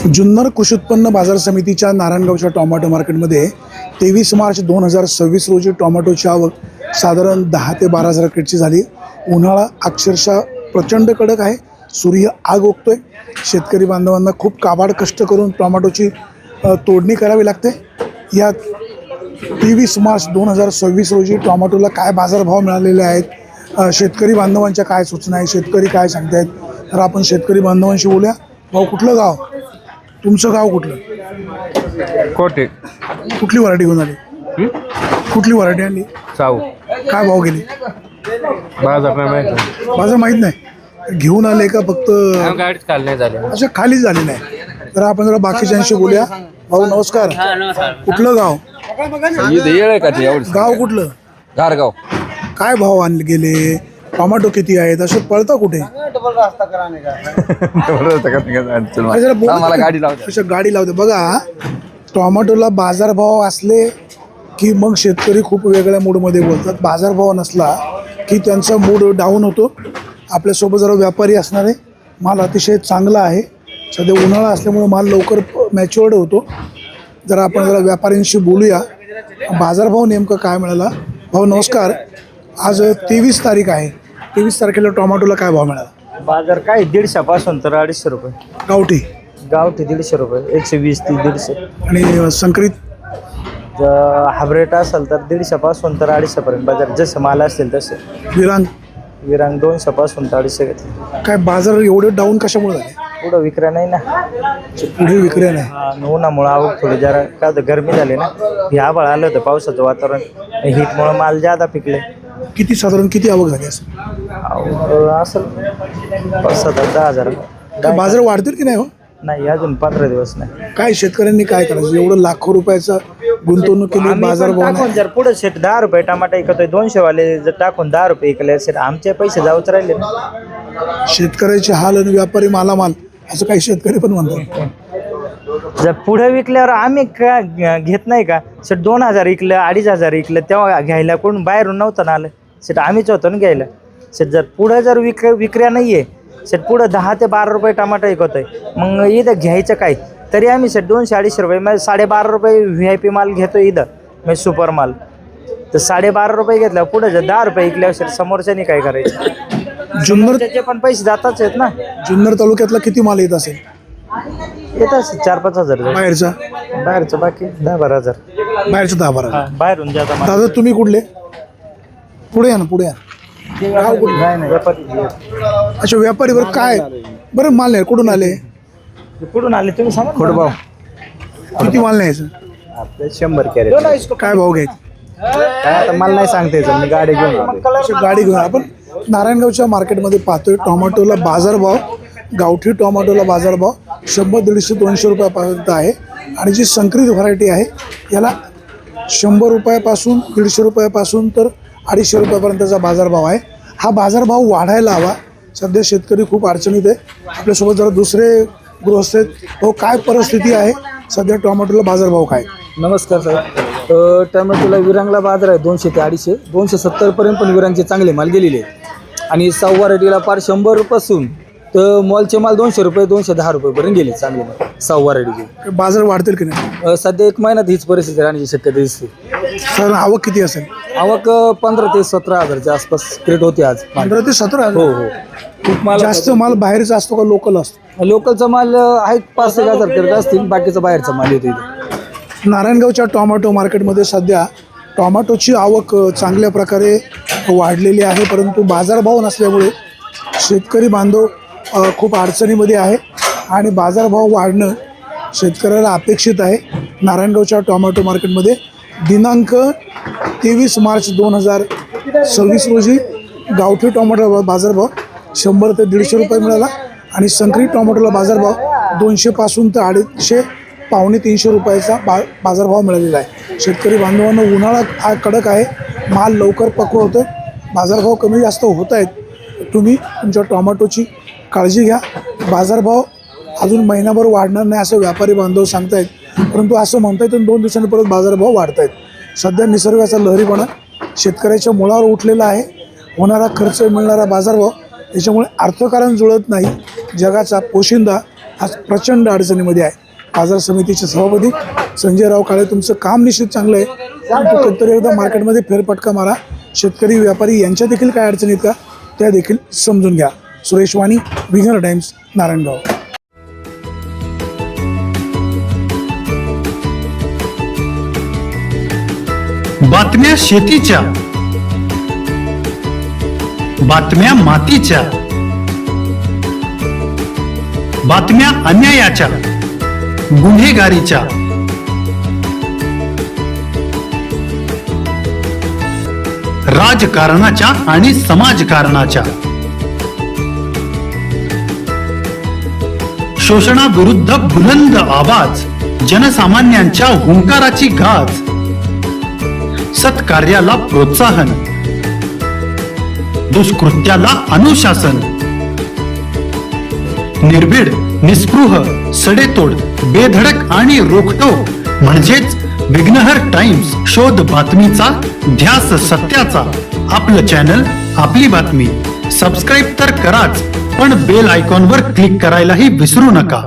जुन्नर कृषी उत्पन्न बाजार समितीच्या नारायणगावच्या टोमॅटो मार्केटमध्ये 23 मार्च 2026 रोजी टोमॅटोची आवक साधारण 10 ते 12 हजार क्रेटची झाली। उन्हाळा अक्षरशः प्रचंड कडक आहे, सूर्य आग ओकतोय। शेतकरी बांधवांना खूप काबाड कष्ट करून टोमॅटोची तोडणी करावी लागते। या 23 मार्च 2026 रोजी टोमॅटोला काय बाजारभाव मिळालेले आहेत, शेतकरी बांधवांच्या काय सूचना आहे, शेतकरी काय सांगतायत, तर आपण शेतकरी बांधवांशी बोलूया। भाऊ, कुठलं गाव तुमचं? गाव कुठलं? कोटे। कुठली व्हरायटी घेऊन आली? कुठली व्हरायटी आणली? साऊ। काय भाव गेली? बाजार नाही माहिती, बाजार माहीत नाही, घेऊन आले का फक्त? गाडीच खाली नाही झाली। अच्छा, खाली झाली नाही। तर आपण जरा बाकीच्यांशी बोलूया। भाऊ नमस्कार, कुठलं गाव? गाव कुठलं? गारगाव। काय भाव आणले गेले? टोमॅटो किती आहेत? असं पळता कुठे? मला गाडी लावते। अशा गाडी लावते बघा। टोमॅटोला बाजारभाव असले की मग शेतकरी खूप वेगळ्या मूडमध्ये बोलतात, बाजारभाव नसला की त्यांचा मूड डाऊन होतो। आपल्यासोबत जरा व्यापारी असणार आहे, माल अतिशय चांगला आहे। सध्या उन्हाळा असल्यामुळे माल लवकर मॅच्युअर्ड होतो। जरा आपण जरा व्यापाऱ्यांशी बोलूया, बाजारभाव नेमकं काय मिळाला। भाऊ नमस्कार, आज 23 तारीख आहे, 23 तारखेला टोमॅटोला काय भाव मिळाला? बाजार काय 150 पासून तर 250 रुपये गावठी? गावठी 150 रुपये, 120 ते 150। आणि संकरित हायब्रिड असेल तर 150 पासून तर 250 पर्यंत बाजार, जसं माल असेल तसे। विरांग? विरांग 200 पासून तर 250 घेतले। काय बाजार एवढे डाऊन कशामुळे झाले? पुढं विक्र्या नाही ना, पुढे विक्री नाही। उन्हामुळं आवक थोडी जरा का गरमी झाली ना, हे आभाळ आलं होतं, पावसाचं वातावरण, हीटमुळं माल जादा पिकले। किती साधारण किती आवक झाली असेल? असेल 5-10 काय बाजार वाढतील की नाही हो? नाही, अजून 15 दिवस नाही। काय शेतकऱ्यांनी काय करायचं? एवढं लाखो रुपयाचं गुंतवणूक केली, बाजारभाव टाकून नाही। जर पुढे शेट 10 रुपये टमाटा विकतोय, 200 वाले जर टाकून 10 रुपये विकले असेल, आमचे पैसे जाऊच राहिले ना। शेतकऱ्याचे हाल आणि व्यापारी मालामाल, असं काही शेतकरी पण म्हणतात। जर पुढे विकल्यावर आम्ही का घेत नाही का? शेट 2000 विकलं, 2500 विकलं, तेव्हा घ्यायला कोण बाहेरून नव्हतं ना आलं, शेट आम्हीच होतो ना घ्यायला। शेट जर पुढे जर विक्र्या नाही आहे, शेट पुढं 10 ते 12 रुपये टमाटा विकतोय, मग इथं घ्यायचं काय? तरी आम्ही शेट 200-250 रुपये, म्हणजे 12.5 रुपये VIP माल घेतो इथं, म्हणजे सुपर माल। तर 12.5 रुपये घेतल्यावर पुढे जर 10 रुपये विकल्यावर शेट समोरच्यानी काय करायचं? जुन्नर पण पैसे जाताच आहेत ना। जुन्नर तालुक्यातला किती माल येत असेल? येत असेल 4-5 हजार। बाहेरचं बाकी 10-12 हजार। बाहेरचं 10-12? बाहेरून जाता माल। दादा तुम्ही कुठले? पुढे या ना, पुढे या। गाव कुठलं? नाही व्यापारी। अच्छा, व्यापारी बरं काय बरं माल नाही, कुठून आले? कुठून आले तुम्ही सांगा? खोडभाव किती माल न्यायचं? आपले 100 कॅरेट। काय भाव घ्यायचे? काय आता मला नाही सांगता यायचं, मी गाडी घेऊन आलो। अच्छा, गाडी घेऊन आपण नारायणगावच्या मार्केटमध्ये पाहतोय टोमॅटोला बाजारभाव, गावठी टोमॅटोला बाजारभाव 100, 150, 200 रुपयापर्यंत आहे। आणि जी संकरित व्हरायटी आहे याला 100 रुपयापासून 150 रुपयापासून तर 250 रुपयापर्यंतचा बाजारभाव आहे। हा बाजारभाव वाढायला हवा। सध्या शेतकरी खूप अडचणीत आहे। आपल्यासोबत जरा दुसरे गृहस्थ आहेत। हो, काय परिस्थिती आहे सध्या टोमॅटोला बाजारभाव काय? नमस्कार साहेब, टोमॅटोला विरांगला बाजार आहे 200 ते 250, 270 पर्यंत पण विरांगचे चांगले माल गेलेले आहेत। आणि साऊ व्हरायटीला पार 100 पासून तर मॉलचे माल 200 रुपये 210 रुपयेपर्यंत गेले चांगले माल साऊ व्हरायटीचे। बाजार वाढतील की नाही? सध्या 1 महिन्यात हीच परिस्थिती राहण्याची शक्यता दिसते। साधारण आवक किती असेल? आवक 15 ते 17 हजारच्या आसपास क्रेट होते आज। 15 ते 17? हो हो, खूप माल। जास्त माल बाहेरचा असतो का लोकल असतो? लोकलचा माल आहे 5-6 हजार क्रेट असतील, बाकीचा बाहेरचा माल येतो इथे। नारायणगावच्या टोमॅटो मार्केटमध्ये सध्या टोमॅटोची आवक चांगल्या प्रकारे वाढलेली आहे, परंतु बाजारभाव नसल्यामुळे शेतकरी बांधव खूप अडचणीमध्ये आहे आणि बाजारभाव वाढणं शेतकऱ्याला अपेक्षित आहे। नारायणगावच्या टोमॅटो मार्केटमध्ये दिनांक 23 मार्च 2026 रोजी गावठी टोमॅटो बाजारभाव 100 ते 150 रुपये मिळाला आणि संकरित टोमॅटोला बाजारभाव 200 पासून तर 250, पावणे 300 रुपयाचा बाजारभाव मिळालेला आहे। शेतकरी बांधवांना उन्हाळा हा कडक आहे, माल लवकर पक्व होतो आहे, बाजारभाव कमी जास्त होत आहेत। तुम्ही तुमच्या टोमॅटोची काळजी घ्या। बाजारभाव अजून महिनाभर वाढणार नाही असं व्यापारी बांधव सांगत आहेत, परंतु असं म्हणता येतं 2 दिवसांनी परत बाजारभाव वाढत आहेत। सध्या निसर्गाचा लहरीपणा शेतकऱ्याच्या मुळावर उठलेला आहे। होणारा खर्च, मिळणारा बाजारभाव याच्यामुळे अर्थकारण जुळत नाही। जगाचा पोशिंदा आज प्रचंड अडचणीमध्ये आहे. बाजार समितीचे सभापती संजय राव काळे, तुमचं काम निश्चित चांगलं आहे, परंतु कधीतरी एकदा मार्केटमध्ये फेरफटका मारा. शेतकरी व्यापारी यांच्या देखील काय अडचणी आहेत का त्या देखील समजून घ्या. सुरेश वाणी, विघ्नर टाइम्स, नारायणगाव. बातम्या शेतीच्या, बातम्या मातीच्या, बातम्या अन्यायाच्या, गुन्हेगारीच्या, राजकारणाच्या आणि समाजकारणाच्या, शोषणाविरुद्ध बुलंद आवाज, जनसामान्यांच्या हुंकाराची गाज, सत्कार्याला प्रोत्साहन, दुष्कृत्याला अनुशासन, निर्भीड, निस्पृह, सडेतोड, बेधडक आणि रोखटोक म्हणजेच विघ्नहर टाइम्स. शोध बातमीचा, ध्यास सत्याचा. आपलं चॅनल, आपली बातमी. सबस्क्राईब तर कराच, पण बेल आयकॉनवर क्लिक करायलाही विसरू नका.